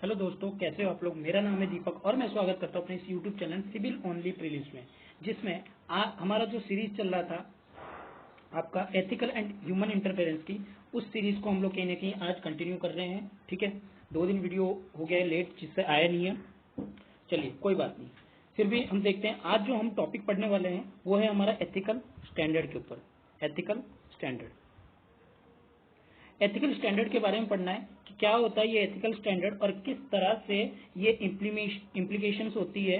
Hello दोस्तों, कैसे हो आप लोग। मेरा नाम है दीपक और मैं स्वागत करता हूं अपने इस YouTube channel civil only prelims में, जिसमें हमारा जो सीरीज चल रहा था आपका एथिकल एंड ह्यूमन इंटरफेरेंस की, उस सीरीज को हम लोग कहीं ना कहीं आज कंटिन्यू कर रहे हैं। ठीक है, 2 दिन वीडियो हो गया है लेट, जिससे आया नहीं है। चलिए कोई बात नहीं, फिर भी हम देखते हैं। आज जो हम टॉपिक पढ़ने वाले हैं वो है हमारा एथिकल स्टैंडर्ड के ऊपर। एथिकल स्टैंडर्ड, एथिकल स्टैंडर्ड के बारे में पढ़ना है कि क्या होता है ये एथिकल स्टैंडर्ड और किस तरह से ये इम्प्लीकेशंस होती है,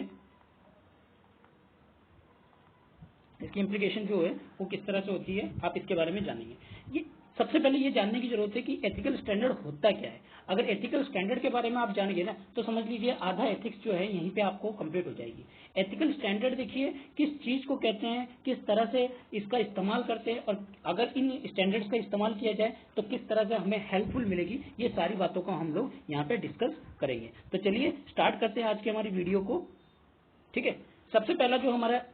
इसकी इम्प्लीकेशन जो है वो किस तरह से होती है, आप इसके बारे में जानेंगे। ये सबसे पहले ये जानने की जरूरत है कि एथिकल स्टैंडर्ड होता क्या है। अगर एथिकल स्टैंडर्ड के बारे में आप जानेंगे ना, तो समझ लीजिए आधा एथिक्स जो है यहीं पे आपको कंप्लीट हो जाएगी। एथिकल स्टैंडर्ड देखिए किस चीज को कहते हैं, किस तरह से इसका इस्तेमाल करते हैं, और अगर इन स्टैंडर्ड्स का इस्तेमाल किया जाए तो किस तरह से हमें हेल्पफुल मिलेगी। ये सारी बातों को हम लोग यहाँ पे डिस्कस करेंगे। तो चलिए स्टार्ट करते हैं आज की हमारी वीडियो को। ठीक है, सबसे पहला जो हमारा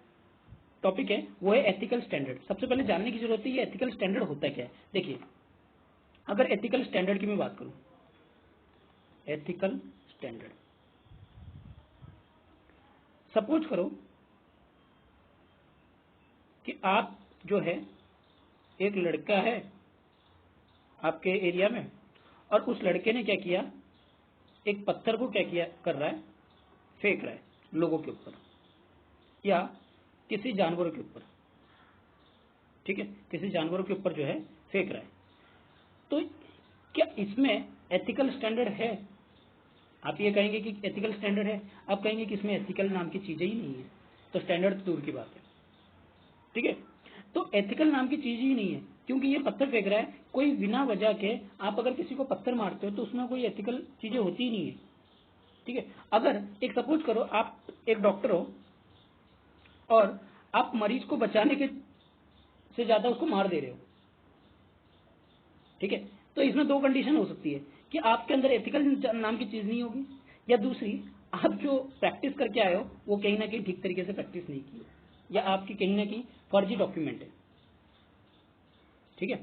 टॉपिक है वो है एथिकल स्टैंडर्ड। सबसे पहले जानने की जरूरत है ये एथिकल स्टैंडर्ड होता क्या है। देखिए, अगर एथिकल स्टैंडर्ड की मैं बात करूं, एथिकल स्टैंडर्ड, सपोज करो कि आप जो है एक लड़का है आपके एरिया में, और उस लड़के ने क्या किया, एक पत्थर को क्या किया कर रहा है, फेंक रहा है लोगों के ऊपर या किसी जानवरों के ऊपर। ठीक है, किसी जानवरों के ऊपर जो है फेंक रहा है। तो क्या इसमें एथिकल स्टैंडर्ड है? आप ये कहेंगे कि एथिकल स्टैंडर्ड है, आप कहेंगे कि इसमें एथिकल नाम की चीजें ही नहीं है, तो स्टैंडर्ड तो दूर की बात है। ठीक है, तो एथिकल नाम की चीज ही नहीं है, क्योंकि ये पत्थर फेंक रहा है कोई बिना वजह के। आप अगर किसी को पत्थर मारते हो तो उसमें कोई एथिकल चीजें होती ही नहीं है। ठीक है, अगर एक सपोज करो आप एक डॉक्टर हो और आप मरीज को बचाने के से ज्यादा उसको मार दे रहे हो। ठीक है, तो इसमें 2 कंडीशन हो सकती है कि आपके अंदर एथिकल नाम की चीज नहीं होगी, या दूसरी, आप जो प्रैक्टिस करके आए हो वो कहीं ना कहीं ठीक तरीके से प्रैक्टिस नहीं की हो, या आपकी कहीं ना कहीं फर्जी डॉक्यूमेंट है। ठीक है,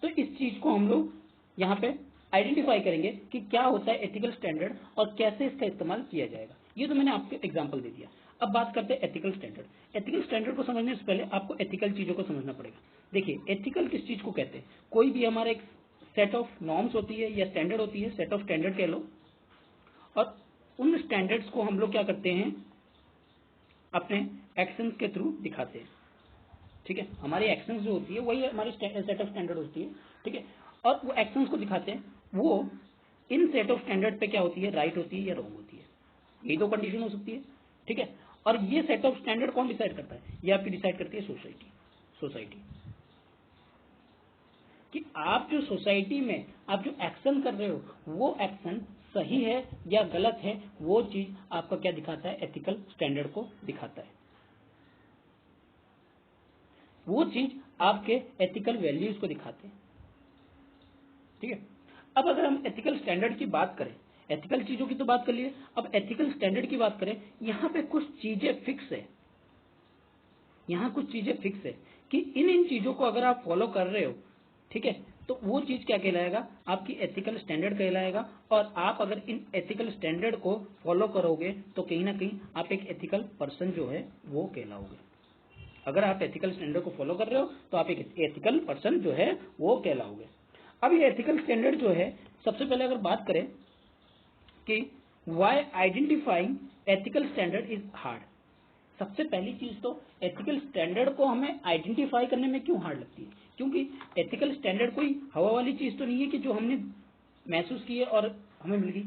तो इस चीज को हम लोग यहाँ पे आइडेंटिफाई करेंगे कि क्या होता है एथिकल स्टैंडर्ड और कैसे इसका इस्तेमाल किया जाएगा। ये तो मैंने आपको एग्जांपल दे दिया। अब बात करते हैं एथिकल स्टैंडर्ड। एथिकल स्टैंडर्ड को समझने से पहले आपको एथिकल चीजों को समझना पड़ेगा। देखिए, एथिकल किस चीज को कहते हैं, कोई भी हमारा एक सेट ऑफ नॉर्म्स होती है या स्टैंडर्ड होती है, सेट ऑफ स्टैंडर्ड कह लो, और उन स्टैंडर्ड्स को हम लोग क्या करते हैं, अपने एक्शंस के थ्रू दिखाते हैं। ठीक है, हमारी एक्शंस जो होती है वही हमारी सेट ऑफ स्टैंडर्ड होती है। ठीक है, और वो एक्शंस को दिखाते हैं, वो इन सेट ऑफ स्टैंडर्ड पे क्या होती है, राइट होती है या रॉन्ग होती है। यही 2 कंडीशन हो सकती है। ठीक है, और ये सेट ऑफ स्टैंडर्ड कौन डिसाइड करता है, ये आपकी डिसाइड करती है सोसाइटी। सोसाइटी कि आप जो सोसाइटी में आप जो एक्शन कर रहे हो वो एक्शन सही है या गलत है, वो चीज आपका क्या दिखाता है, एथिकल स्टैंडर्ड को दिखाता है। वो चीज आपके एथिकल वैल्यूज को दिखाते हैं। ठीक है, अब अगर हम एथिकल स्टैंडर्ड की बात करें, एथिकल चीजों की तो बात कर लिए, अब एथिकल स्टैंडर्ड की बात करें, यहाँ पे कुछ चीजें फिक्स है। यहाँ कुछ चीजें फिक्स है कि इन चीजों को अगर आप फॉलो कर रहे हो, ठीक है, तो वो चीज क्या कहलाएगा, आपकी एथिकल स्टैंडर्ड कहलाएगा। और आप अगर इन एथिकल स्टैंडर्ड को फॉलो करोगे तो कहीं ना कहीं आप एक एथिकल पर्सन जो है वो कहलाओगे। अगर आप एथिकल स्टैंडर्ड को फॉलो कर रहे हो तो आप एक एथिकल पर्सन जो है वो कहलाओगे। अब ये एथिकल स्टैंडर्ड जो है, सबसे पहले अगर बात करें कि why identifying ethical standard is hard. सबसे पहली चीज तो एथिकल स्टैंडर्ड को हमें आइडेंटिफाई करने में क्यों हार्ड लगती है, क्योंकि एथिकल स्टैंडर्ड कोई हवा वाली चीज तो नहीं है कि जो हमने महसूस की है और हमें मिल गई।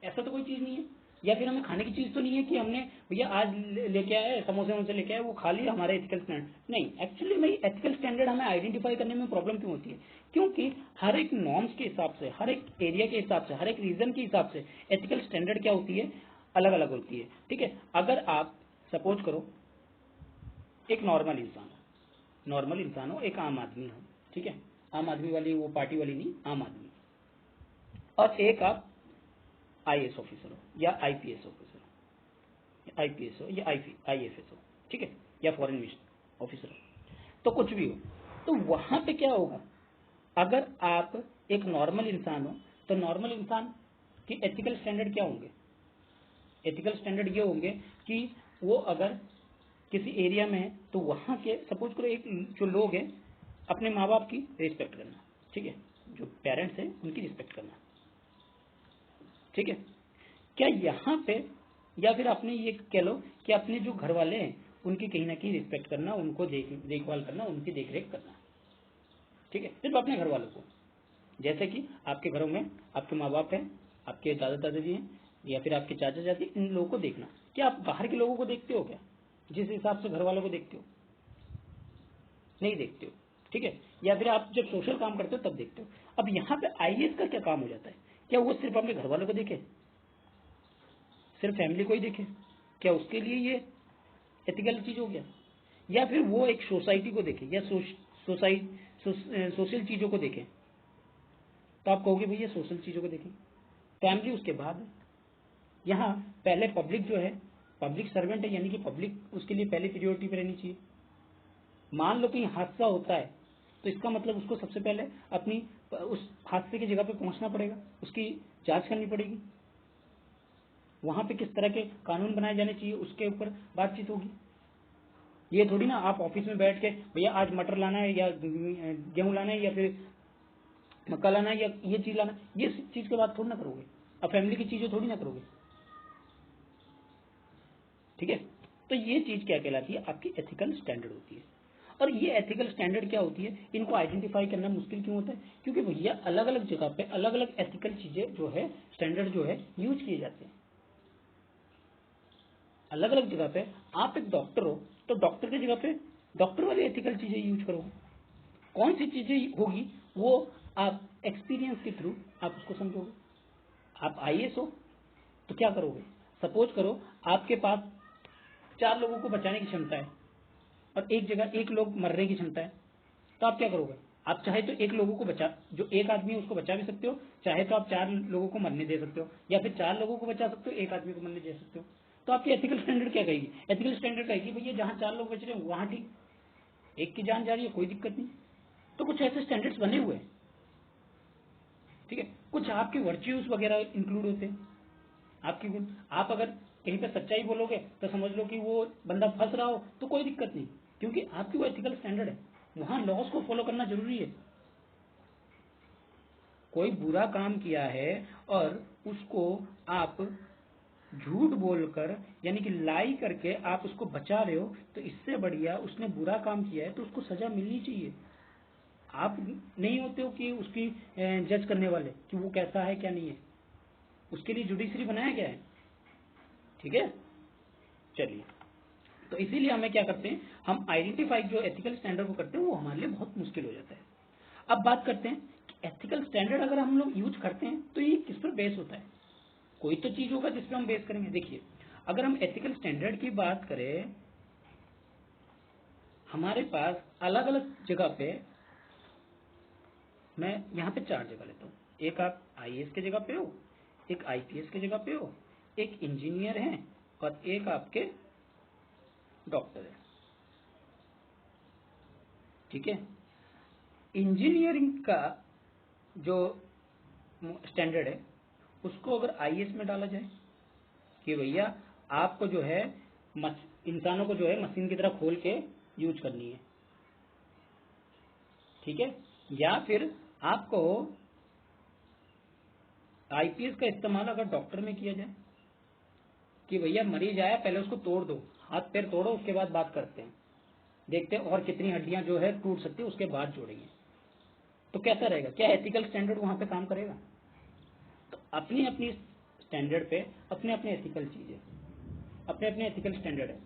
ऐसा तो कोई चीज नहीं है। या फिर हमें खाने की चीज तो नहीं है कि हमने भैया आज लेके आए समोसे वमोसे लेके आए, वो खा लिया, हमारा एथिकल स्टैंडर्ड नहीं। एक्चुअली भाई एथिकल स्टैंडर्ड हमें आइडेंटिफाई करने में प्रॉब्लम क्यों होती है, क्योंकि हर एक नॉर्म्स के हिसाब से, हर एक एरिया के हिसाब से, हर एक रीजन के हिसाब से एथिकल स्टैंडर्ड क्या होती है, अलग अलग होती है। ठीक है, अगर आप सपोज करो एक नॉर्मल इंसान हो, एक आम आदमी हो। ठीक है, आम आदमी वाली वो पार्टी वाली नहीं, आम आदमी, और एक आप आईएएस ऑफिसर हो या आईपीएस ऑफिसर हो, आईपीएस हो या आईएफएस हो। ठीक है, या फॉरेन ऑफिसर हो, तो कुछ भी हो, तो वहां पे क्या होगा, अगर आप एक नॉर्मल इंसान हो तो नॉर्मल इंसान कि एथिकल स्टैंडर्ड क्या होंगे। एथिकल स्टैंडर्ड ये होंगे कि वो अगर किसी एरिया में है तो वहां के सपोज करो एक जो लोग हैं अपने माँ बाप की रिस्पेक्ट करना, ठीक है, जो पेरेंट्स हैं उनकी रिस्पेक्ट करना, ठीक है। क्या यहाँ पे या फिर आपने ये कह लो कि अपने जो घर वाले हैं उनकी कहीं ना कहीं रिस्पेक्ट करना, उनको देखभाल करना, उनकी देखरेख करना, ठीक है, सिर्फ अपने घर वालों को। जैसे कि आपके घरों में आपके माँ बाप हैं, आपके दादा दादाजी हैं या फिर आपके चाचा चाची, इन लोगों को देखना। क्या आप बाहर के लोगों को देखते हो क्या जिस हिसाब से घर वालों को देखते हो? नहीं देखते हो, ठीक है। या फिर आप जब सोशल काम करते हो तब देखते हो। अब यहाँ पे आईएएस का क्या काम हो जाता है? क्या वो सिर्फ अपने घर वालों को देखे, सिर्फ फैमिली को ही देखे? क्या उसके लिए ये एथिकल चीज हो गया? या फिर वो एक सोसाइटी को देखे या सोशल चीजों को देखे? तो आप कहोगे भैया सोशल चीजों को देखें, फैमिली उसके बाद है। यहाँ पहले पब्लिक जो है, पब्लिक सर्वेंट है, यानी कि पब्लिक उसके लिए पहले प्रियोरिटी पे रहनी चाहिए। मान लो कि हादसा होता है तो इसका मतलब उसको सबसे पहले अपनी उस हादसे की जगह पे पहुंचना पड़ेगा, उसकी जांच करनी पड़ेगी, वहां पे किस तरह के कानून बनाए जाने चाहिए उसके ऊपर बातचीत होगी। ये थोड़ी ना आप ऑफिस में बैठ के भैया आज मटर लाना है या गेहूं लाना है या फिर मक्का लाना है या ये चीज लाना है, ये चीज के बात थोड़ी ना करोगे। अब फैमिली की चीजें थोड़ी ना करोगे, ठीक है। तो ये चीज क्या कहलाती है? आपकी एथिकल स्टैंडर्ड होती है। और ये एथिकल स्टैंडर्ड क्या होती है, इनको आइडेंटिफाई करना मुश्किल क्यों होता है? क्योंकि भैया अलग अलग जगह पे अलग अलग एथिकल चीजें जो है, स्टैंडर्ड जो है यूज किए जाते हैं अलग अलग जगह पे। आप एक डॉक्टर हो तो डॉक्टर की जगह पे डॉक्टर वाली एथिकल चीजें यूज करोगे। कौन सी चीजें होगी वो आप एक्सपीरियंस के थ्रू आप उसको समझोगे। आप आईएएस हो तो क्या करोगे? सपोज करो आपके पास 4 लोगों को बचाने की क्षमता है और एक जगह एक लोग मरने की क्षमता है, तो आप क्या करोगे? आप चाहे तो एक लोगों को बचा, जो एक आदमी है उसको बचा भी सकते हो, चाहे तो आप 4 लोगों को मरने दे सकते हो, या फिर 4 लोगों को बचा सकते हो, एक आदमी को मरने दे सकते हो। तो आपकी एथिकल स्टैंडर्ड क्या कहेगी? एथिकल स्टैंडर्ड कहेगी भैया जहां 4 लोग बच रहे हैं वहां ठीक, एक की जान जा रही है कोई दिक्कत नहीं। तो कुछ ऐसे स्टैंडर्ड्स बने हुए हैं, ठीक है। कुछ आपके वर्च्यूज वगैरह इंक्लूड होते हैं, आपकी गुण। आप अगर कहीं पे सच्चाई बोलोगे तो समझ लो कि वो बंदा फंस रहा हो तो कोई दिक्कत नहीं, क्योंकि आपकी वो एथिकल स्टैंडर्ड है। वहां लॉस को फॉलो करना जरूरी है। कोई बुरा काम किया है और उसको आप झूठ बोलकर यानी कि लाई करके आप उसको बचा रहे हो, तो इससे बढ़िया उसने बुरा काम किया है तो उसको सजा मिलनी चाहिए। आप नहीं होते हो कि उसकी जज करने वाले कि वो कैसा है क्या नहीं है, उसके लिए जुडिशरी बनाया गया है, ठीक है। चलिए, तो इसीलिए हमें क्या करते हैं, हम आइडेंटिफाई जो एथिकल स्टैंडर्ड को करते हैं वो हमारे लिए बहुत मुश्किल हो जाता है। अब बात करते हैं कि एथिकल स्टैंडर्ड अगर हम लोग यूज करते हैं तो ये किस पर बेस होता है? कोई तो चीज होगा जिस पर हम बेस करेंगे। देखिए, अगर हम एथिकल स्टैंडर्ड की बात करें, हमारे पास अलग अलग जगह पे, मैं यहाँ पे 4 जगह लेता हूँ। एक आप आईएएस के जगह पे हो, एक आईपीएस के जगह पे हो, एक इंजीनियर है और एक आपके डॉक्टर है, ठीक है। इंजीनियरिंग का जो स्टैंडर्ड है उसको अगर आईएएस में डाला जाए कि भैया आपको जो है इंसानों को जो है मशीन की तरह खोल के यूज करनी है, ठीक है। या फिर आपको आईपीएस का इस्तेमाल अगर डॉक्टर में किया जाए कि भैया मरीज आया पहले उसको तोड़ दो, हाथ पैर तोड़ो, उसके बाद बात करते हैं, देखते हैं और कितनी हड्डियां जो है टूट सकती है उसके बाद जोड़ेंगे, तो कैसा रहेगा? क्या एथिकल स्टैंडर्ड वहां पे काम करेगा? तो अपनी अपनी स्टैंडर्ड पे अपने अपने एथिकल चीजें, अपने अपने एथिकल स्टैंडर्ड है।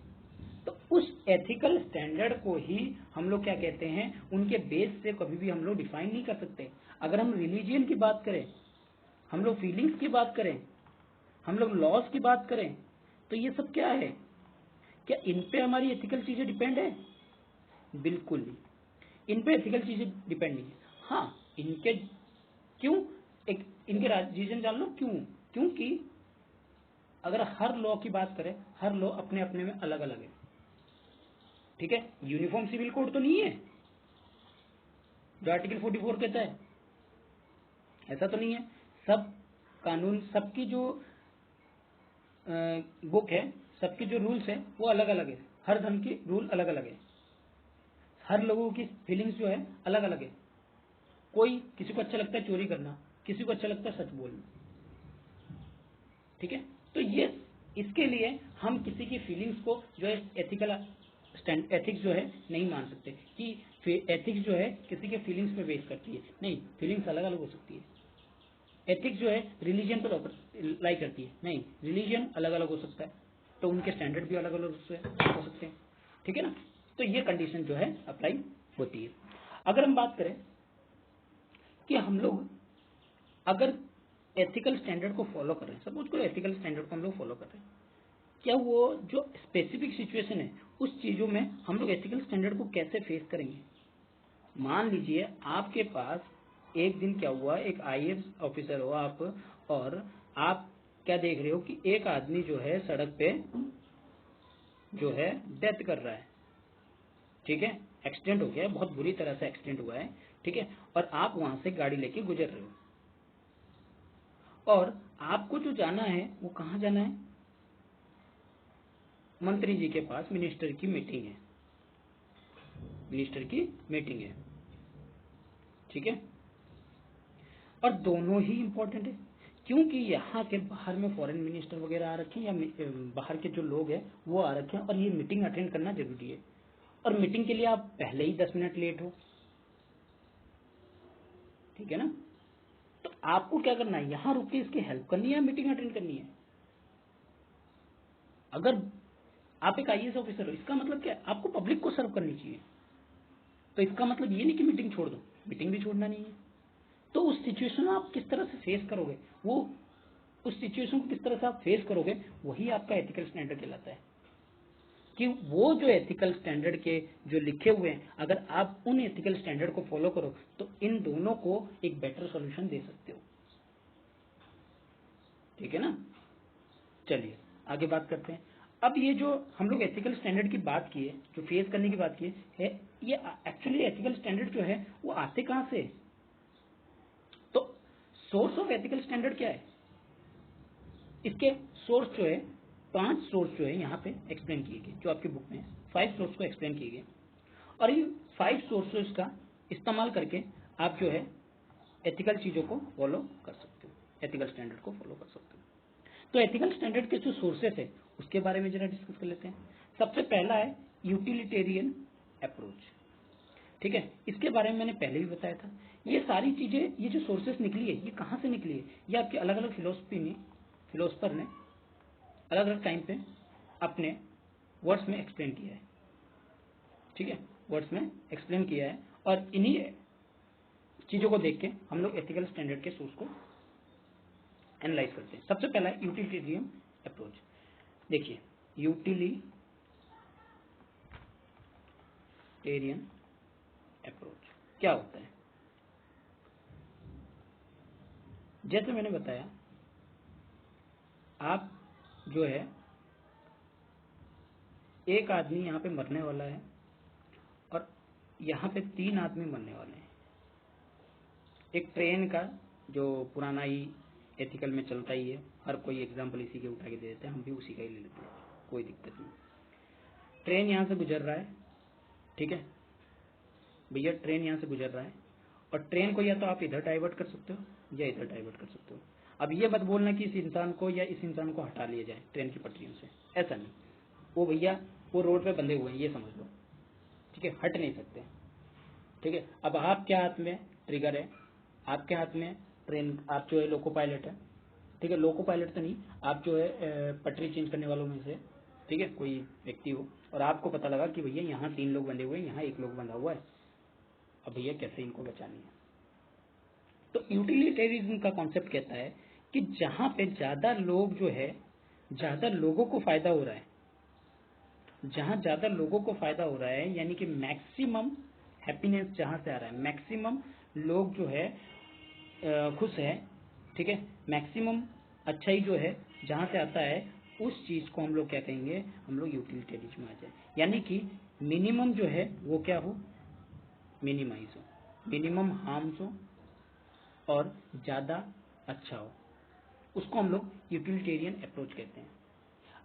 तो उस एथिकल स्टैंडर्ड को ही हम लोग क्या कहते हैं, उनके बेस से कभी भी हम लोग डिफाइन नहीं कर सकते। अगर हम रिलीजियन की बात करें, हम लोग फीलिंग्स की बात करें, हम लोग लॉस की बात करें, तो ये सब क्या है? क्या इन पे हमारी एथिकल चीजें डिपेंड है? बिल्कुल नहीं, इन पे एथिकल चीजें डिपेंड नहीं है। हाँ, इनके क्यों, एक इनके रीजन जान लो क्यों। क्योंकि अगर हर लॉ की बात करें, हर लॉ अपने अपने में अलग अलग है, ठीक है। यूनिफॉर्म सिविल कोड तो नहीं है जो आर्टिकल 44 कहता है, ऐसा तो नहीं है। सब कानून, सबकी जो बुक है, सबकी जो रूल्स है वो अलग अलग है। हर धर्म की रूल अलग अलग है। हर लोगों की फीलिंग्स जो है अलग अलग है। कोई, किसी को अच्छा लगता है चोरी करना, किसी को अच्छा लगता है सच बोलना। ठीक है, तो ये इसके लिए हम किसी की फीलिंग्स को जो है एथिक्स जो है नहीं मान सकते कि एथिक्स जो है किसी के फीलिंग्स पे बेस करती है। नहीं, फीलिंग्स अलग अलग हो सकती है। एथिक्स जो है रिलीजन पर अप्लाई करती है। नहीं, रिलीजन अलग अलग हो सकता है, तो उनके स्टैंडर्ड भी अलग अलग हो सकते हैं। ठीक है ना, तो ये कंडीशन जो है अप्लाई होती है। अगर हम बात करें कि हम लोग अगर एथिकल स्टैंडर्ड को फॉलो कर रहे हैं, सपोज करो एथिकल स्टैंडर्ड को हम लोग फॉलो कर रहे हैं, क्या वो जो स्पेसिफिक सिचुएशन है उस चीजों में हम लोग एथिकल स्टैंडर्ड को कैसे फेस करेंगे। मान लीजिए आपके पास एक दिन क्या हुआ, एक आईएएस ऑफिसर हो आप, और आप क्या देख रहे हो कि एक आदमी जो है सड़क पे जो है डेथ कर रहा है। ठीक है, एक्सीडेंट हो गया है, बहुत बुरी तरह से एक्सीडेंट हुआ है। ठीक है, और आप वहां से गाड़ी लेके गुजर रहे हो, और आपको जो जाना है वो कहाँ जाना है, मंत्री जी के पास। मिनिस्टर की मीटिंग है, मिनिस्टर की मीटिंग है। ठीक है, और दोनों ही इंपॉर्टेंट है, क्योंकि यहाँ के बाहर में फॉरेन मिनिस्टर वगैरह आ रखे हैं, या बाहर के जो लोग हैं वो आ रखे हैं, और ये मीटिंग अटेंड करना जरूरी है। और मीटिंग के लिए आप पहले ही 10 मिनट लेट हो। ठीक है ना, तो आपको क्या करना है, यहाँ रुक के इसकी हेल्प करनी है, मीटिंग अटेंड करनी है। अगर आप एक आईएएस ऑफिसर हो, इसका मतलब क्या है, आपको पब्लिक को सर्व करनी चाहिए। तो इसका मतलब ये नहीं कि मीटिंग छोड़ दो, मीटिंग भी छोड़ना नहीं है। तो उस सिचुएशन में आप किस तरह से फेस करोगे, वो उस सिचुएशन को किस तरह से आप फेस करोगे, वही आपका एथिकल स्टैंडर्ड कहलाता है। कि वो जो एथिकल स्टैंडर्ड के जो लिखे हुए हैं, अगर आप उन एथिकल स्टैंडर्ड को फॉलो करो तो इन दोनों को एक बेटर सॉल्यूशन दे सकते हो। ठीक है ना, चलिए आगे बात करते हैं। अब ये जो हम लोग एथिकल स्टैंडर्ड की बात की है, जो फेस करने की बात की है, ये एक्चुअली एथिकल स्टैंडर्ड जो है वो आते कहां से है? तो सोर्स ऑफ एथिकल स्टैंडर्ड क्या है, इसके सोर्स जो है, 5 सोर्स जो है यहाँ पे एक्सप्लेन किए गए, जो आपकी बुक में 5 सोर्स को एक्सप्लेन किए गए। और ये 5 सोर्सेज का इस्तेमाल करके आप जो है एथिकल चीजों को फॉलो कर सकते हो, एथिकल स्टैंडर्ड को फॉलो कर सकते हो। तो एथिकल स्टैंडर्ड के जो सोर्सेस है उसके बारे में जरा डिस्कस कर लेते हैं। सबसे पहला है यूटिलिटेरियन अप्रोच। ठीक है, इसके बारे में मैंने पहले भी बताया था। ये सारी चीजें, ये जो सोर्सेस निकली है, ये कहाँ से निकली है, ये आपके अलग अलग फिलोसफर ने अलग अलग टाइम पे अपने वर्ड्स में एक्सप्लेन किया है। ठीक है, वर्ड्स में एक्सप्लेन किया है, और इन्हीं चीजों को देख के हम लोग एथिकल स्टैंडर्ड के सोर्स को एनालाइज करते हैं। सबसे पहला है यूटिलिटेरियन अप्रोच। देखिए, यूटिलिटेरियन अप्रोच क्या होता है। जैसे मैंने बताया, आप जो है एक आदमी यहाँ पे मरने वाला है, और यहाँ पे 3 आदमी मरने वाले हैं। एक ट्रेन का, जो पुराना ही एथिकल में चलता ही है, हर कोई एग्जाम्पल इसी के उठा के दे देते हैं, हम भी उसी का ही ले लेते हैं, कोई दिक्कत नहीं। ट्रेन यहाँ से गुजर रहा है। ठीक है भैया, ट्रेन यहाँ से गुजर रहा है, और ट्रेन को या तो आप इधर डाइवर्ट कर सकते हो या इधर डाइवर्ट कर सकते हो। अब ये मत बोलना कि इस इंसान को या इस इंसान को हटा लिया जाए ट्रेन की पटरियों से, ऐसा नहीं। वो भैया वो रोड पे बंधे हुए हैं, ये समझ लो। ठीक है, हट नहीं सकते। ठीक है, अब आपके हाथ में ट्रिगर है, आपके हाथ में ट्रेन, आप जो है लोको पायलट है। ठीक है, लोको पायलट तो नहीं, आप जो है पटरी चेंज करने वालों में से, ठीक है, कोई व्यक्ति हो, और आपको पता लगा कि भैया यहाँ 3 लोग बंधे हुए हैं, यहाँ 1 लोग बंधा हुआ है। अब भैया कैसे इनको बचानी है। तो यूटिलिटेरिज्म का कॉन्सेप्ट कहता है कि जहां पे ज्यादा लोग जो है, ज्यादा लोगों को फायदा हो रहा है, जहां ज्यादा लोगों को फायदा हो रहा है, यानी कि मैक्सिमम हैप्पीनेस जहां से आ रहा है, मैक्सिमम लोग जो है खुश है। ठीक है, मैक्सिमम अच्छाई जो है जहां से आता है, उस चीज को हम लोग क्या कहेंगे, हम लोग यूटिलिटेरिज्म आ जाए। यानी कि मिनिमम जो है वो क्या हो, मिनिमाइज हो, मिनिमम हार्म्स हो और ज्यादा अच्छा हो। उसको हम लोग यूटिलिटेरियन अप्रोच कहते हैं।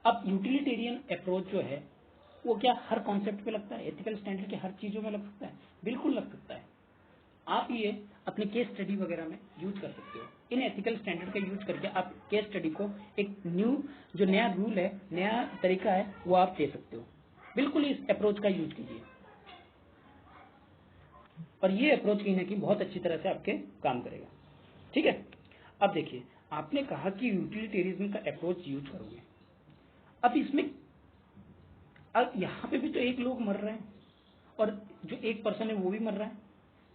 अब यूटिलिटेरियन अप्रोच जो है वो क्या हर कॉन्सेप्ट पे लगता है? एथिकल स्टैंडर्ड के हर चीजों में लग सकता है? बिल्कुल लग सकता है। आप ये अपने केस स्टडी वगैरह में यूज कर सकते हो। इन एथिकल स्टैंडर्ड का यूज करके आप केस स्टडी को एक जो नया रूल है, नया तरीका है, वो आप दे सकते हो। बिल्कुल इस अप्रोच का यूज कीजिए और ये अप्रोच कहीं ना कहीं बहुत अच्छी तरह से आपके काम करेगा। ठीक है, अब देखिए, आपने कहा कि यूटिलिटेरिज्म का अप्रोच यूज करोगे। अब इसमें अब यहाँ पे भी तो एक लोग मर रहे हैं और जो एक पर्सन है वो भी मर रहा है।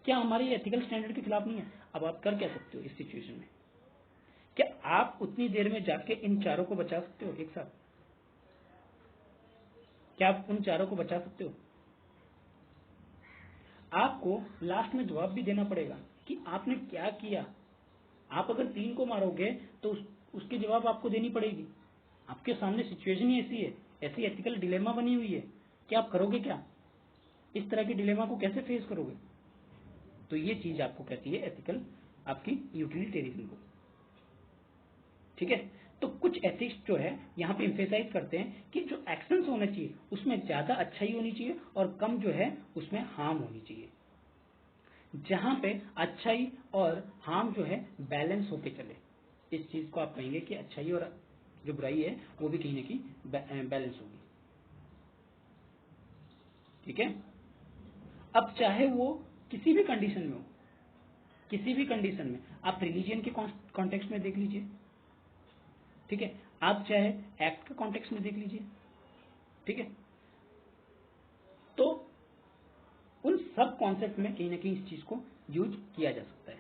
क्या हमारे एथिकल स्टैंडर्ड के खिलाफ नहीं है? अब आप कर क्या सकते हो इस सिचुएशन में? क्या आप उतनी देर में जाके इन चारों को बचा सकते हो एक साथ? क्या आप उन चारों को बचा सकते हो? आपको लास्ट में जवाब भी देना पड़ेगा कि आपने क्या किया। आप अगर 3 को मारोगे तो उसके जवाब आपको देनी पड़ेगी। आपके सामने सिचुएशन ही ऐसी है, ऐसी एथिकल डिलेमा बनी हुई है कि आप करोगे क्या? इस तरह की डिलेमा को कैसे फेस करोगे? तो ये चीज आपको कहती है एथिकल, आपकी यूटिलिटेरिज्म को। ठीक है, तो कुछ एथिक्स जो है यहाँ पे एम्फेसाइज करते हैं कि जो एक्शंस होना चाहिए उसमें ज्यादा अच्छाई होनी चाहिए और कम जो है उसमें हार्म होनी चाहिए। जहां पे अच्छाई और हार्म जो है बैलेंस होके चले, इस चीज को आप कहेंगे कि अच्छाई और जो बुराई है वो भी कहीं ना कहीं बैलेंस होगी। ठीक है, अब चाहे वो किसी भी कंडीशन में हो, किसी भी कंडीशन में, आप रिलीजियन के कॉन्टेक्स्ट में देख लीजिए। ठीक है, आप चाहे एक्ट के कॉन्टेक्स्ट में देख लीजिए। ठीक है, तो उन सब कॉन्सेप्ट में कहीं ना कहीं इस चीज को यूज किया जा सकता है।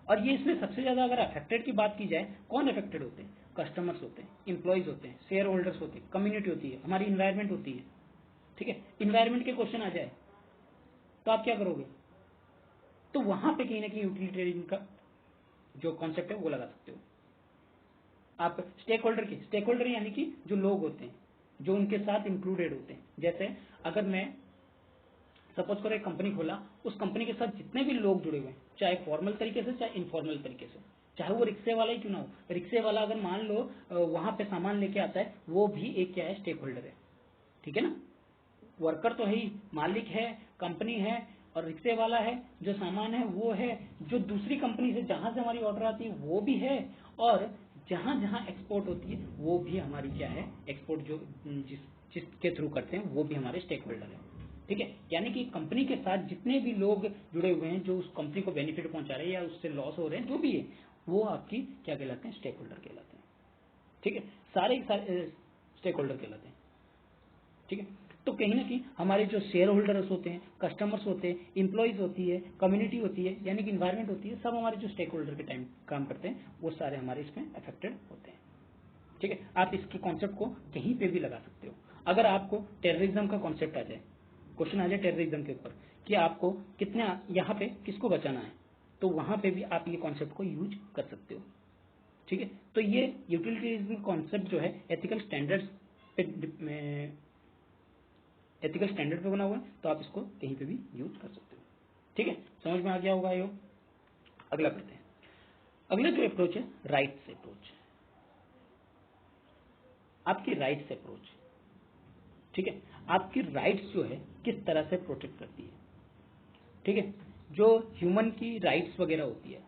और ये इसमें सबसे ज्यादा अगर अफेक्टेड की बात की जाए, कौन अफेक्टेड होते हैं? कस्टमर्स होते हैं, इंप्लॉइज होते हैं, शेयर होल्डर्स होते हैं, कम्युनिटी होती है, हमारी इन्वायरमेंट होती है। ठीक है, इन्वायरमेंट के क्वेश्चन आ जाए तो आप क्या करोगे? तो वहां पे कहीं ना कहीं यूटिलिटेरियन का जो कॉन्सेप्ट है वो लगा सकते हो। आप स्टेक होल्डर यानी कि जो लोग होते हैं, जो उनके साथ इंक्लूडेड होते हैं। जैसे अगर मैं सपोज करो एक कंपनी खोला, उस कंपनी के साथ जितने भी लोग जुड़े हुए हैं, चाहे फॉर्मल तरीके से चाहे इनफॉर्मल तरीके से, चाहे वो रिक्शे वाला ही क्यों ना हो, रिक्शे वाला अगर मान लो वहां पे सामान लेके आता है, वो भी एक क्या है? स्टेक होल्डर है। ठीक है ना, वर्कर तो है ही, मालिक है, कंपनी है, और रिक्शे वाला है, जो सामान है वो है, जो दूसरी कंपनी से जहां से हमारी ऑर्डर आती है वो भी है, और जहां जहां एक्सपोर्ट होती है वो भी हमारी क्या है? एक्सपोर्ट जो जिसके थ्रू करते हैं वो भी हमारे स्टेक होल्डर है। ठीक है, यानी कि कंपनी के साथ जितने भी लोग जुड़े हुए हैं, जो उस कंपनी को बेनिफिट पहुंचा रहे हैं या उससे लॉस हो रहे हैं, जो भी है, वो आपकी क्या कहलाते हैं? स्टेक होल्डर कहलाते हैं। ठीक है, सारे स्टेक होल्डर कहलाते हैं। ठीक है, तो कहीं ना कहीं हमारे जो शेयर होल्डर्स होते हैं, कस्टमर्स होते हैं, इंप्लॉइज होती है, कम्युनिटी होती है, यानी कि इन्वायरमेंट होती है, सब हमारे जो स्टेक होल्डर के टाइम काम करते हैं वो सारे हमारे इसमें अफेक्टेड होते हैं। ठीक है, आप इसके कॉन्सेप्ट को कहीं पे भी लगा सकते हो। अगर आपको टेररिज्म का कॉन्सेप्ट आ जाए, क्वेश्चन आ जाए टेररिज्म के ऊपर कि आपको कितने यहाँ पे किसको बचाना है, तो वहां पे भी आप ये कॉन्सेप्ट को यूज कर सकते हो। ठीक है, तो ये यूटिलिटेरियन कॉन्सेप्ट जो है एथिकल स्टैंडर्ड्स पे एथिकल स्टैंडर्ड पे बना हुआ है, तो आप इसको कहीं पे भी यूज कर सकते हो। ठीक है, समझ में आ गया होगा ये। अगला करते हैं। अगला जो अप्रोच है राइट्स अप्रोच, आपकी राइट्स अप्रोच। ठीक है, आपकी राइट्स जो है किस तरह से प्रोटेक्ट करती है। ठीक है, जो ह्यूमन की राइट्स वगैरह होती है,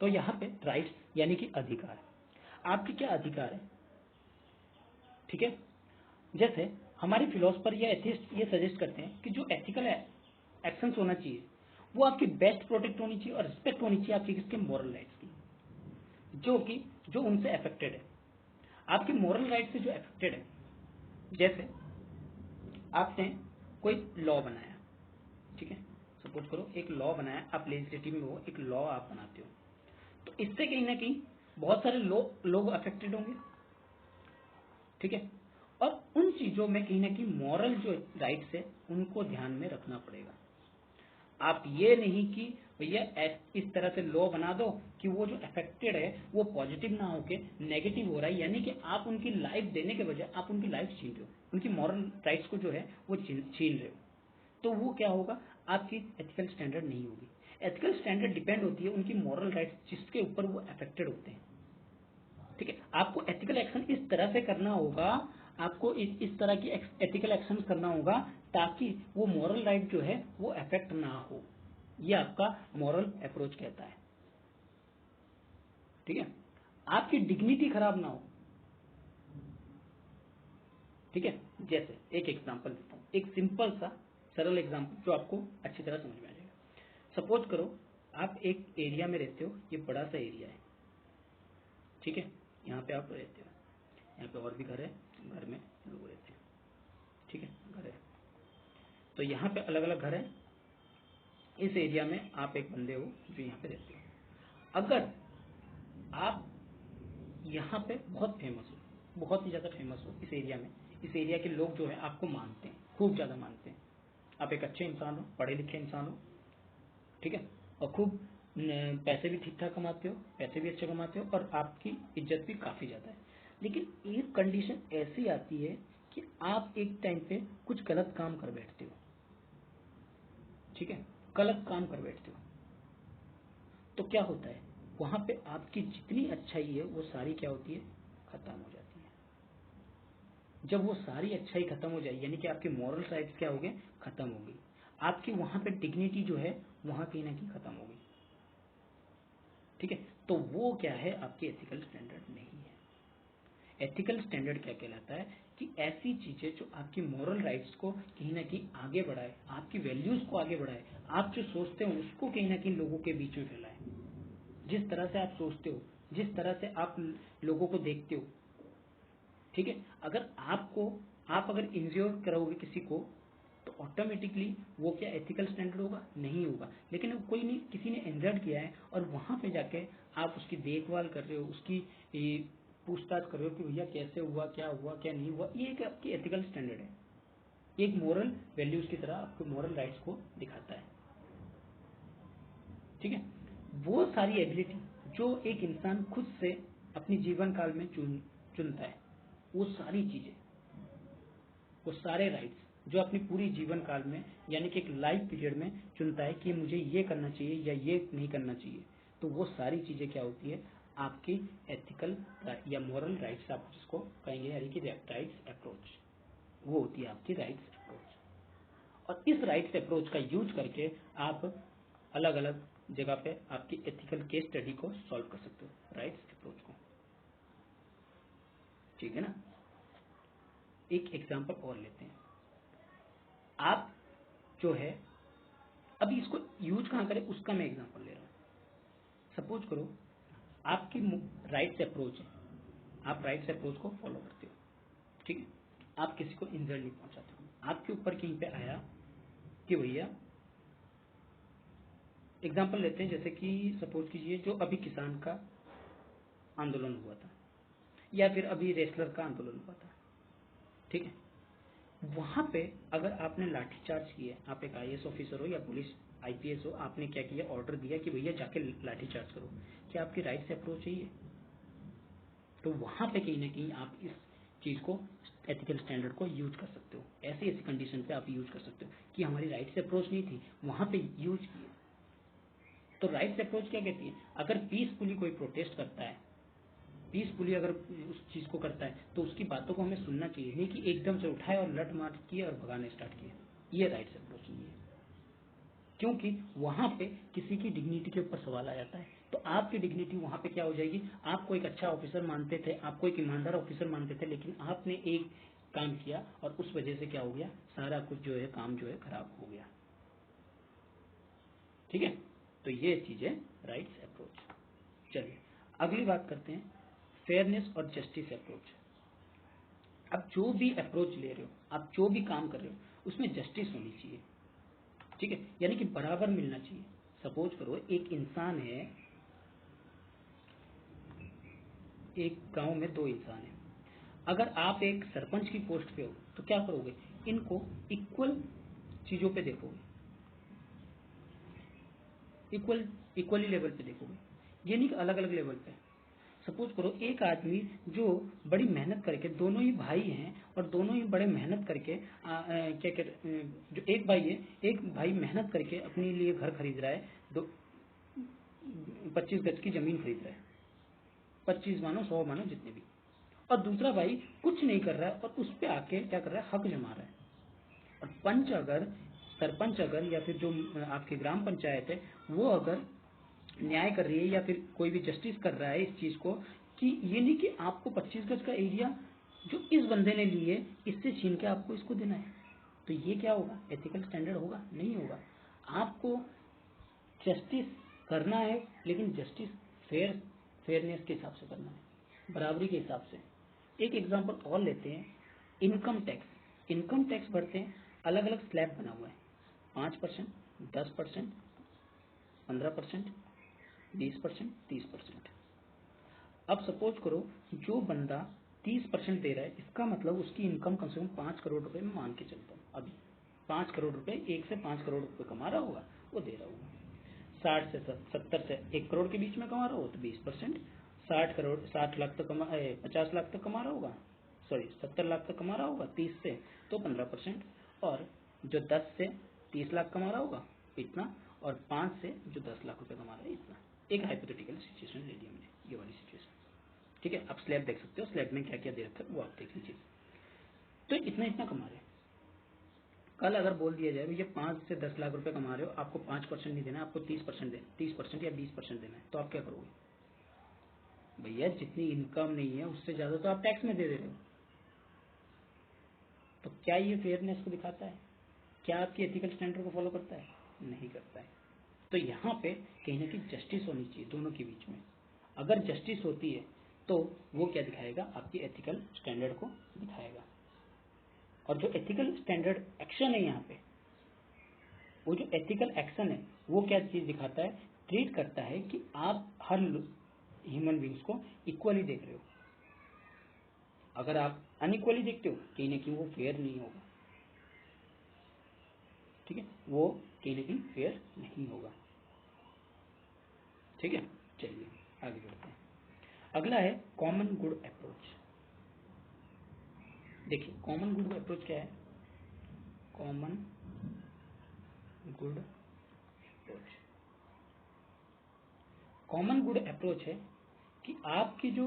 तो यहाँ पे राइट्स यानी कि अधिकार, आपके क्या अधिकार है। ठीक है, जैसे हमारे फिलोसफर या एथिस्ट ये सजेस्ट करते हैं कि जो एथिकल एक्शंस होना चाहिए वो आपकी बेस्ट प्रोटेक्ट होनी चाहिए और रिस्पेक्ट होनी चाहिए आपकी किसके? मॉरल राइट्स की, जो उनसे अफेक्टेड है, आपकी मॉरल राइट से जो अफेक्टेड है। जैसे आपने कोई लॉ बनाया, ठीक है, सपोज करो एक लॉ बनाया, आप लेजिस्लेटिव में हो, एक लॉ आप बनाते हो, तो इससे कहीं ना कहीं बहुत सारे लोग अफेक्टेड होंगे। ठीक है, और उन चीजों में कहीं ना कहीं मॉरल जो राइट्स है उनको ध्यान में रखना पड़ेगा। आप ये नहीं कि भैया इस तरह से लॉ बना दो कि वो जो अफेक्टेड है वो पॉजिटिव ना होके नेगेटिव हो रहा है, यानी कि आप उनकी लाइफ देने के बजाय आप उनकी लाइफ छीन रहे हो, उनकी मॉरल राइट्स को जो है वो छीन रहे हो। तो वो क्या होगा? आपकी एथिकल स्टैंडर्ड नहीं होगी। एथिकल स्टैंडर्ड डिपेंड होती है उनकी मॉरल राइट्स जिसके ऊपर वो अफेक्टेड होते हैं। ठीक है, आपको एथिकल एक्शन इस तरह से करना होगा, आपको इस तरह की एथिकल एक्शन करना होगा ताकि वो मॉरल राइट जो है वो अफेक्ट ना हो। ये आपका मॉरल अप्रोच कहता है। ठीक है, आपकी डिग्निटी खराब ना हो। ठीक है, जैसे एक एग्जांपल देता हूं, एक सिंपल सा सरल एग्जांपल जो आपको अच्छी तरह समझ में आ जाएगा। सपोज करो आप एक एरिया में रहते हो, ये बड़ा सा एरिया है। ठीक है, यहाँ पे आप रहते हो, यहाँ पे और भी घर है, घर में लोग रहते हैं। ठीक है, घर है, तो यहाँ पे अलग अलग घर है। इस एरिया में आप एक बंदे हो जो यहाँ पे रहते हो। अगर आप यहाँ पे बहुत फेमस हो, बहुत ही ज्यादा फेमस हो इस एरिया में, इस एरिया के लोग जो है आपको मानते हैं, खूब ज्यादा मानते हैं। आप एक अच्छे इंसान हो, पढ़े लिखे इंसान हो। ठीक है, और खूब पैसे भी ठीक ठाक कमाते हो, पैसे भी अच्छे कमाते हो और आपकी इज्जत भी काफी ज्यादा है। लेकिन एक कंडीशन ऐसी आती है कि आप एक टाइम पे कुछ गलत काम कर बैठते हो। ठीक है, गलत काम कर बैठते हो तो क्या होता है, वहां पे आपकी जितनी अच्छाई है वो सारी क्या होती है, खत्म हो जाती है। जब वो सारी अच्छाई खत्म हो जाए यानी कि आपके मॉरल राइट्स क्या हो गए, खत्म हो गई। आपकी वहां पे डिग्निटी जो है वहां कहीं ना कहीं खत्म हो गई। ठीक है, तो वो क्या है, आपकी एथिकल स्टैंडर्ड नहीं है। एथिकल स्टैंडर्ड क्या कहलाता है कि ऐसी चीजें जो आपकी मॉरल राइट्स को कहीं ना कहीं आगे बढ़ाए, आपकी वैल्यूज को आगे बढ़ाए, आप जो सोचते हो उसको कहीं ना कहीं लोगों के बीच में फैलाए। जिस तरह से आप सोचते हो, जिस तरह से आप लोगों को देखते हो। ठीक है, अगर आप अगर इंज्योर करोगे किसी को तो ऑटोमेटिकली वो क्या एथिकल स्टैंडर्ड होगा, नहीं होगा। लेकिन कोई नहीं, किसी ने इंजर्ड किया है और वहां पे जाके आप उसकी देखभाल कर रहे हो, उसकी पूछताछ कर रहे हो कि भैया कैसे हुआ, क्या नहीं हुआ, ये एक आपकी एथिकल स्टैंडर्ड है। एक मोरल वैल्यूज की तरह आपके मॉरल राइट्स को दिखाता है। ठीक है, वो सारी एबिलिटी जो एक इंसान खुद से अपनी जीवन काल में चुनता है, वो सारी चीजें, वो सारे राइट्स जो अपनी पूरी जीवन काल में यानी कि एक लाइफ पीरियड में चुनता है कि मुझे ये करना चाहिए या ये नहीं करना चाहिए, तो वो सारी चीजें क्या होती है, आपकी एथिकल या मॉरल राइट्स आप जिसको कहेंगे, यानी कि राइट्स अप्रोच, वो होती है आपकी राइट्स अप्रोच। और इस राइट्स अप्रोच का यूज करके आप अलग अलग जगह पे आपकी एथिकल केस स्टडी को सॉल्व कर सकते हो, राइट्स अप्रोच को। ठीक है ना, एक एग्जांपल और लेते हैं। आप जो है, अभी इसको यूज कहां करें उसका मैं एग्जांपल ले रहा हूं। सपोज करो आपकी राइट्स अप्रोच है, आप राइट्स अप्रोच को फॉलो करते हो। ठीक है, आप किसी को इंजर्ड नहीं पहुंचाते हो। आपके ऊपर कहीं पे आया कि भैया, एग्जांपल लेते हैं, जैसे कि सपोज कीजिए जो अभी किसान का आंदोलन हुआ था या फिर अभी रेसलर का आंदोलन हुआ था। ठीक है, वहां पे अगर आपने लाठीचार्ज किया, आप एक आईएएस ऑफिसर हो या पुलिस आईपीएस हो, आपने क्या किया, ऑर्डर दिया कि भैया जाके लाठीचार्ज करो, क्या आपकी राइट से अप्रोच है ये? तो वहां पे कहीं ना कहीं आप इस चीज को, एथिकल स्टैंडर्ड को यूज कर सकते हो। ऐसी ऐसी कंडीशन पे आप यूज कर सकते हो कि हमारी राइट से अप्रोच नहीं थी, वहां पे यूज किए। तो राइट से अप्रोच क्या कहती है, अगर पीसफुली कोई प्रोटेस्ट करता है, पीसफुली अगर उस चीज को करता है तो उसकी बातों को हमें सुनना चाहिए, नहीं कि एकदम से उठाए और लट मार किए और भगाने स्टार्ट किए। ये राइट से अप्रोच नहीं है, क्योंकि वहां पे किसी की डिग्निटी के ऊपर सवाल आ जाता है। तो आपकी डिग्निटी वहां पे क्या हो जाएगी, आपको एक अच्छा ऑफिसर मानते थे, आपको एक ईमानदार ऑफिसर मानते थे, लेकिन आपने एक काम किया और उस वजह से क्या हो गया, सारा कुछ जो है काम जो है खराब हो गया। ठीक है, तो ये चीज है राइट्स अप्रोच। चलिए अगली बात करते हैं, फेयरनेस और जस्टिस अप्रोच। आप जो भी अप्रोच ले रहे हो, आप जो भी काम कर रहे हो, उसमें जस्टिस होनी चाहिए। ठीक है, यानी कि बराबर मिलना चाहिए। सपोज करो एक इंसान है, एक गांव में दो इंसान है, अगर आप एक सरपंच की पोस्ट पे हो तो क्या करोगे, इनको इक्वल चीजों पे देखोगे, इक्वली लेवल पे देखोगे, ये नहीं कि अलग अलग लेवल पे। सपोज करो एक आदमी जो बड़ी मेहनत करके, दोनों ही भाई हैं और दोनों ही बड़े मेहनत करके क्या जो एक भाई है, एक भाई मेहनत करके अपने लिए घर खरीद रहा है, दो 25 गज की जमीन खरीद रहा है, 25 मानो 100 मानो जितने भी, और दूसरा भाई कुछ नहीं कर रहा है और उस पे आके क्या कर रहा है, हक जमा रहा है। और पंच अगर, सरपंच अगर, या फिर जो आपकी ग्राम पंचायत है वो अगर न्याय कर रही है या फिर कोई भी जस्टिस कर रहा है इस चीज को, कि ये नहीं कि आपको 25 गज का एरिया जो इस बंदे ने लिए इससे छीन के आपको इसको देना है, तो ये क्या होगा, एथिकल स्टैंडर्ड होगा? नहीं होगा। आपको जस्टिस करना है, लेकिन जस्टिस फेयरनेस के हिसाब से करना है, बराबरी के हिसाब से। एक एग्जांपल और लेते हैं, इनकम टैक्स। इनकम टैक्स भरते हैं, अलग अलग स्लैब बना हुआ है, 5%, 10%, 15%, 20%, 30%। अब सपोज करो जो बंदा 30% दे रहा है, इसका मतलब उसकी इनकम कम से कम 5 करोड़ रुपए में मान के चलता हूँ, अभी 5 करोड़ रुपए, 1 से 5 करोड़ रुपए कमा रहा होगा, वो दे रहा होगा। 60 से 70 से 1 करोड़ के बीच में कमा रहा हो तो 20%, 60 लाख तक 50 लाख तक कमा रहा होगा, सॉरी 70 लाख तक कमा रहा होगा 30 से, तो 15%, और जो 10 से 30 लाख कमा रहा होगा इतना, और 5 से जो 10 लाख रुपए कमा रहा है इतना। एक हाइपोथेटिकल सिचुएशन ले लिया मैंने, ये वाली सिचुएशन, ठीक है। आप स्लैब देख सकते हो, स्लैब में क्या क्या दे रखा है वो आप देख लीजिए। तो इतना इतना कमा रहे हैं। कल अगर बोल दिया जाए भैया 5 से 10 लाख रुपए कमा रहे हो, आपको 5% नहीं देना, आपको 30% या 20% देना है, तो आप क्या करोगे? भैया जितनी इनकम नहीं है उससे ज्यादा तो आप टैक्स में दे रहे हो। तो क्या ये फेयरनेस को दिखाता है? क्या आपकी एथिकल स्टैंडर्ड को फॉलो करता है? नहीं करता है। तो यहाँ पे कहीं ना कहीं जस्टिस होनी चाहिए दोनों के बीच में। अगर जस्टिस होती है तो वो क्या दिखाएगा, आपकी एथिकल स्टैंडर्ड को दिखाएगा। और जो एथिकल स्टैंडर्ड एक्शन है यहाँ पे, वो जो एथिकल एक्शन है वो क्या चीज दिखाता है, ट्रीट करता है कि आप हर ह्यूमन बींग्स को इक्वली देख रहे हो। अगर आप अनइक्वली देखते हो कहीं ना कहीं वो फेयर नहीं होगा, ठीक है, वो कहीं ना कहीं फेयर नहीं होगा, ठीक है। चलिए आगे बढ़ते हैं। अगला है कॉमन गुड अप्रोच। देखिए कॉमन गुड अप्रोच क्या है? Common good approach, common good approach है कि आपकी जो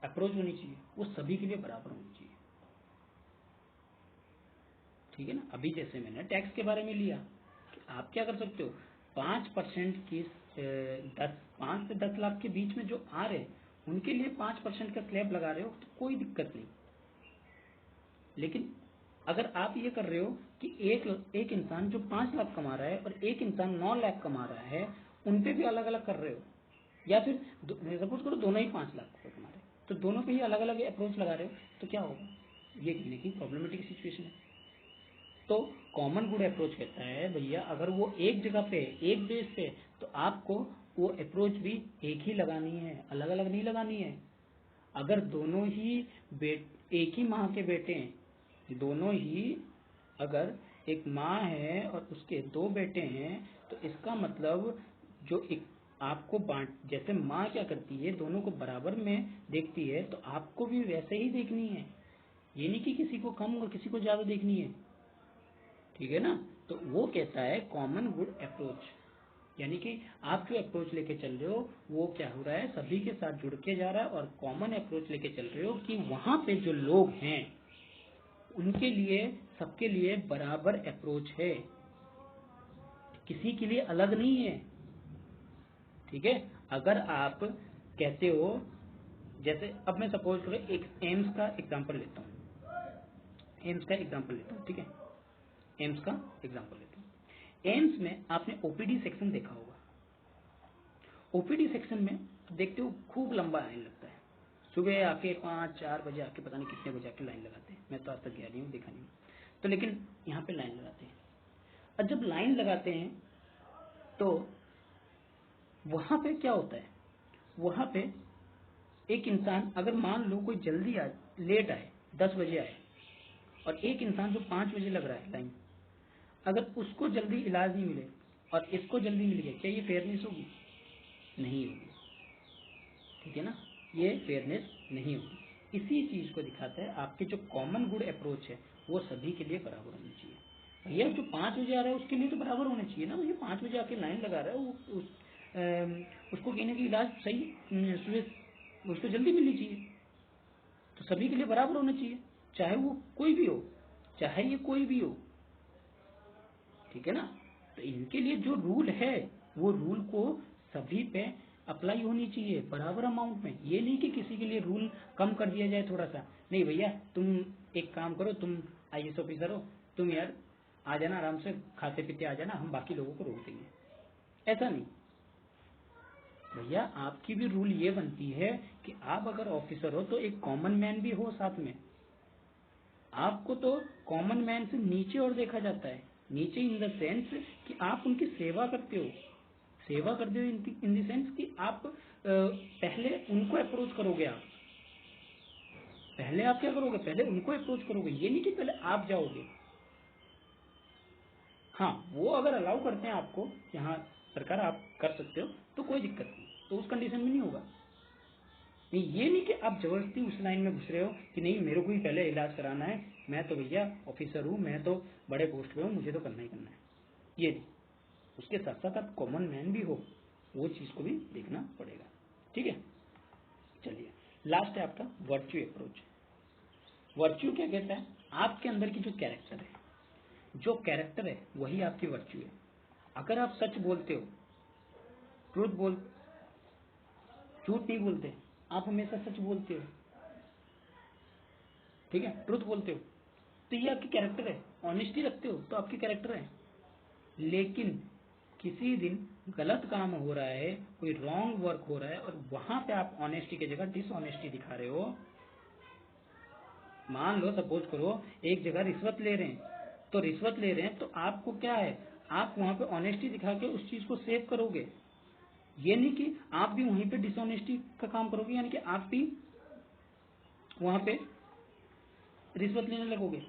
अप्रोच होनी चाहिए वो सभी के लिए बराबर होनी चाहिए, ठीक है ना। अभी जैसे मैंने टैक्स के बारे में लिया कि आप क्या कर सकते हो, 5% की 5 से 10 लाख के बीच में जो आ रहे हैं उनके लिए 5% का स्लैब लगा रहे हो तो कोई दिक्कत नहीं। लेकिन अगर आप ये कर रहे हो कि एक इंसान जो 5 लाख कमा रहा है और एक इंसान 9 लाख कमा रहा है, उन पे भी अलग अलग कर रहे हो, या फिर सपोज करो दोनों ही 5 लाख रुपए कमा रहे हैं, तो दोनों पे ही अलग अलग अप्रोच लगा रहे हो, तो क्या होगा, ये कहीं ना कहीं प्रॉब्लमेटिक सिचुएशन है। तो कॉमन गुड अप्रोच कहता है भैया अगर वो एक जगह पे, एक बेस पे, तो आपको वो अप्रोच भी एक ही लगानी है, अलग अलग नहीं लगानी है। अगर दोनों ही एक ही माँ के बेटे हैं, दोनों ही, अगर एक माँ है और उसके 2 बेटे हैं, तो इसका मतलब जो एक आपको जैसे माँ क्या करती है, दोनों को बराबर में देखती है, तो आपको भी वैसे ही देखनी है। ये नहीं कि किसी को कम और किसी को ज्यादा देखनी है, ठीक है ना। तो वो कहता है कॉमन गुड अप्रोच, यानी कि आप जो अप्रोच लेके चल रहे हो वो क्या हो रहा है, सभी के साथ जुड़ के जा रहा है, और कॉमन अप्रोच लेके चल रहे हो कि वहां पे जो लोग हैं उनके लिए, सबके लिए बराबर अप्रोच है, किसी के लिए अलग नहीं है, ठीक है। अगर आप कहते हो, जैसे अब मैं सपोज करो एक एम्स का एग्जांपल लेता हूँ, एम्स का एग्जांपल लेता हूँ, ठीक है, एम्स का एग्जांपल लेता हूँ। एम्स में आपने ओपीडी सेक्शन देखा होगा। ओपीडी सेक्शन में देखते हो खूब लंबा लाइन लगता है, सुबह आके 5-4 बजे आके पता नहीं कितने बजे आके लाइन लगाते हैं, मैं तो आज तक गया नहीं हूँ, देखा नहीं हूँ, तो लेकिन यहाँ पे लाइन लगाते हैं। और जब लाइन लगाते हैं तो वहां पे क्या होता है, वहां पे एक इंसान, अगर मान लो कोई जल्दी आए, लेट आए, 10 बजे आए, और एक इंसान जो 5 बजे लग रहा है लाइन, अगर उसको जल्दी इलाज नहीं मिले और इसको जल्दी मिल गया, क्या ये फेयरनेस होगी? नहीं होगी, ठीक है ना, ये फेयरनेस नहीं होगी। इसी चीज को दिखाता है, आपके जो कॉमन गुड अप्रोच है वो सभी के लिए बराबर होनी चाहिए। भैया जो 5 बजे आ रहा है उसके लिए तो बराबर होना चाहिए ना। भैया 5 बजे आके लाइन लगा रहा है, उसको कहीं ना कहीं इलाज सही सुबह उसको जल्दी मिलनी चाहिए। तो सभी के लिए बराबर होना चाहिए, चाहे वो कोई भी हो, चाहे ये कोई भी हो, ठीक है ना। तो इनके लिए जो रूल है वो रूल को सभी पे अप्लाई होनी चाहिए बराबर अमाउंट में। ये नहीं कि किसी के लिए रूल कम कर दिया जाए थोड़ा सा, नहीं भैया तुम एक काम करो, तुम आईएएस ऑफिसर हो, तुम यार आ जाना आराम से खाते पीते आ जाना, हम बाकी लोगों को रोक देंगे। ऐसा नहीं भैया, आपकी भी रूल ये बनती है कि आप अगर ऑफिसर हो तो एक कॉमन मैन भी हो साथ में। आपको तो कॉमन मैन से नीचे और देखा जाता है, नीचे इन द सेंस कि आप उनकी सेवा करते हो। सेवा करते हो इन द सेंस कि आप पहले उनको अप्रोच करोगे। आप पहले आप क्या करोगे, पहले उनको अप्रोच करोगे, ये नहीं कि पहले आप जाओगे। हाँ, वो अगर अलाउ करते हैं आपको कि हाँ सरकार आप कर सकते हो तो कोई दिक्कत नहीं, तो उस कंडीशन में नहीं होगा। नहीं, ये नहीं कि आप जबरदस्ती उस लाइन में घुस रहे हो कि नहीं मेरे को ही पहले इलाज कराना है, मैं तो भैया ऑफिसर हूँ, मैं तो बड़े पोस्ट पे हूँ, मुझे तो करना ही करना है। ये नहीं, उसके साथ साथ आप कॉमन मैन भी हो, वो चीज को भी देखना पड़ेगा। ठीक है, चलिए लास्ट है आपका वर्च्यू अप्रोच। वर्च्यू क्या कहता है, आपके अंदर की जो कैरेक्टर है, जो कैरेक्टर है वही आपकी वर्च्यू है। अगर आप सच बोलते हो, ट्रूथ बोल झूठ नहीं बोलते, आप हमेशा सच बोलते हो, ठीक है, ट्रूथ बोलते हो, तो ये आपकी कैरेक्टर है। ऑनेस्टी रखते हो तो आपकी कैरेक्टर है। लेकिन किसी दिन गलत काम हो रहा है, कोई रॉन्ग वर्क हो रहा है और वहां पे आप ऑनेस्टी की जगह डिसऑनेस्टी दिखा रहे हो। मान लो सपोज करो एक जगह रिश्वत ले रहे हैं, तो रिश्वत ले रहे हैं तो आपको क्या है, आप वहां पे ऑनेस्टी दिखा के उस चीज को सेव करोगे। ये नहीं कि आप भी वहीं पे डिसऑनेस्टी का काम करोगे, यानी कि आप भी वहां पे रिश्वत लेने लगोगे।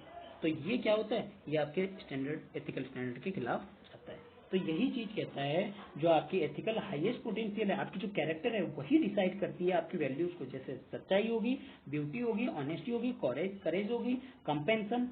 तो ये क्या होता है, ये आपके स्टैंडर्ड एथिकल स्टैंडर्ड के खिलाफ जाता है। तो यही चीज कहता है, जो आपकी एथिकल हाईएस्ट पोटेंशियल है, आपकी जो कैरेक्टर है वही डिसाइड करती है आपकी वैल्यूज को। जैसे सच्चाई होगी, ब्यूटी होगी, ऑनेस्टी होगी, करेज होगी, compassion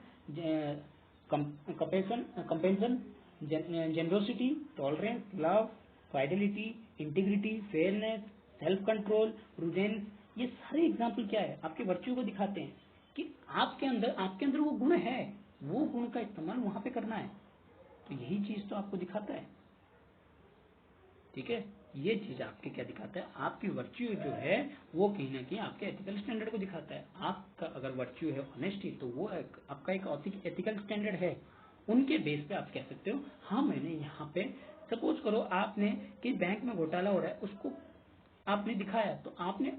compassion, generosity, tolerance, love, fidelity, integrity, fairness, self control, prudence, ये सारे एग्जाम्पल क्या है, आपके वर्च्यू को दिखाते हैं कि आपके अंदर वो गुण है, वो गुण का इस्तेमाल वहां पे करना है। तो यही चीज तो आपको दिखाता है। ठीक है, ये चीज आपके क्या दिखाता है, आपकी वर्च्यू जो है वो कहीं ना कहीं आपके एथिकल स्टैंडर्ड को दिखाता है। आपका अगर वर्च्यू है ऑनेस्टी, तो वो आपका एक एथिकल स्टैंडर्ड है। उनके बेस पे आप कह सकते हो हाँ मैंने यहाँ पे, सपोज करो आपने कि बैंक में घोटाला हो रहा है, उसको आपने दिखाया, तो आपने,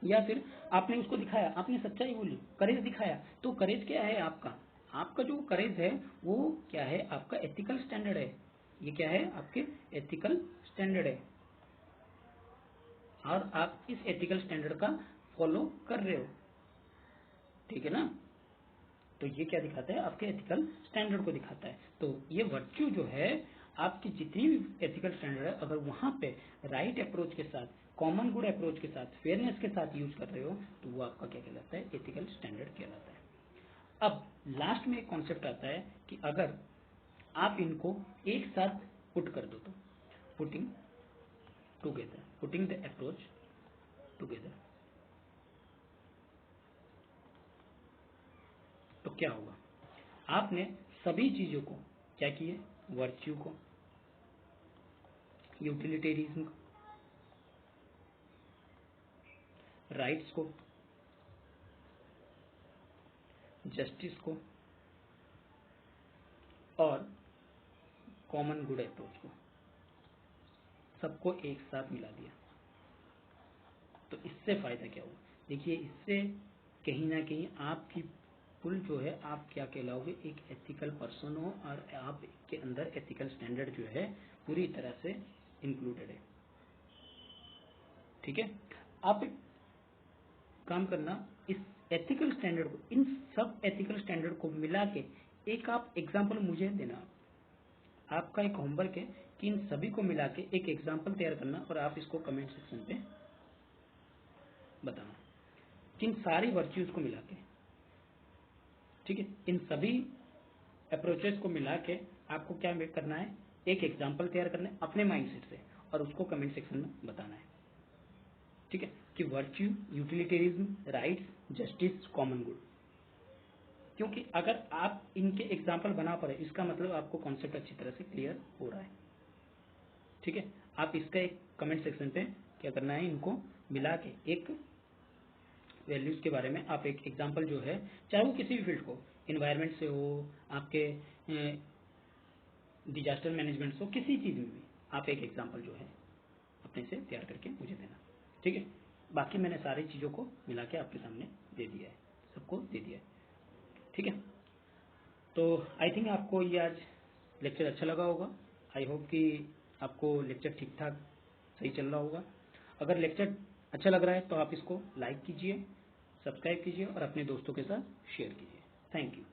या फिर आपने उसको दिखाया, आपने सच्चाई बोली, करेज दिखाया, तो करेज क्या है आपका, आपका जो करेज है वो क्या है, आपका एथिकल स्टैंडर्ड है। ये क्या है, आपके एथिकल स्टैंडर्ड है, और आप इस एथिकल स्टैंडर्ड का फॉलो कर रहे हो। ठीक है ना, तो ये क्या दिखाता है, आपके एथिकल स्टैंडर्ड को दिखाता है। तो ये वर्च्यू जो है, आपकी जितनी भी एथिकल स्टैंडर्ड है, अगर वहां पे राइट अप्रोच के साथ, कॉमन गुड अप्रोच के साथ, फेयरनेस के साथ यूज कर रहे हो, तो वो आपका क्या कहलाता है, एथिकल स्टैंडर्ड कहलाता है। अब लास्ट में एक कॉन्सेप्ट आता है कि अगर आप इनको एक साथ पुट कर दो, तो putting together, putting the approach together, तो क्या होगा, आपने सभी चीजों को क्या किए, वर्च्यू को, यूटिलिटेरिज्म को, राइट्स को, जस्टिस को और कॉमन गुड अप्रोच को, सबको एक साथ मिला दिया। तो इससे फायदा क्या हुआ, देखिए इससे कहीं ना कहीं आपकी पुल जो है, आप क्या कहलाओगे, एक एथिकल पर्सन हो, और आपके अंदर एथिकल स्टैंडर्ड जो है पूरी तरह से इंक्लूडेड है। ठीक है, आप एक काम करना, इस एथिकल स्टैंडर्ड को, इन सब एथिकल स्टैंडर्ड को मिला के एक आप एग्जाम्पल मुझे देना। आपका एक होमवर्क है कि इन सभी को मिला के एक एग्जाम्पल तैयार करना, और आप इसको कमेंट सेक्शन पे बताना, इन सारी वर्च्यूज को मिला के। ठीक है, इन सभी अप्रोचेस को मिला के आपको क्या करना है, एक एग्जाम्पल तैयार करना है अपने माइंडसेट से और उसको कमेंट सेक्शन में बताना है। ठीक है, कि virtue, utilitarianism, rights, justice, common good. क्योंकि अगर आप इनके एग्जाम्पल बना पा रहे इसका मतलब आपको कॉन्सेप्ट अच्छी तरह से क्लियर हो रहा है। ठीक है, आप इसका एक कमेंट सेक्शन पे क्या करना है, इनको मिला के एक वैल्यूज के बारे में आप एक एग्जाम्पल जो है, चाहे वो किसी भी फील्ड को, इन्वायरमेंट से हो, आपके डिजास्टर मैनेजमेंट से हो, किसी चीज में भी आप एक एग्जाम्पल जो है अपने से तैयार करके मुझे देना। ठीक है, बाकी मैंने सारी चीजों को मिला के आपके सामने दे दिया है, सबको दे दिया है। ठीक है, तो आई थिंक आपको ये आज लेक्चर अच्छा लगा होगा। आई होप कि आपको लेक्चर ठीक ठाक सही चल रहा होगा। अगर लेक्चर अच्छा लग रहा है तो आप इसको लाइक कीजिए, सब्सक्राइब कीजिए और अपने दोस्तों के साथ शेयर कीजिए। Thank you.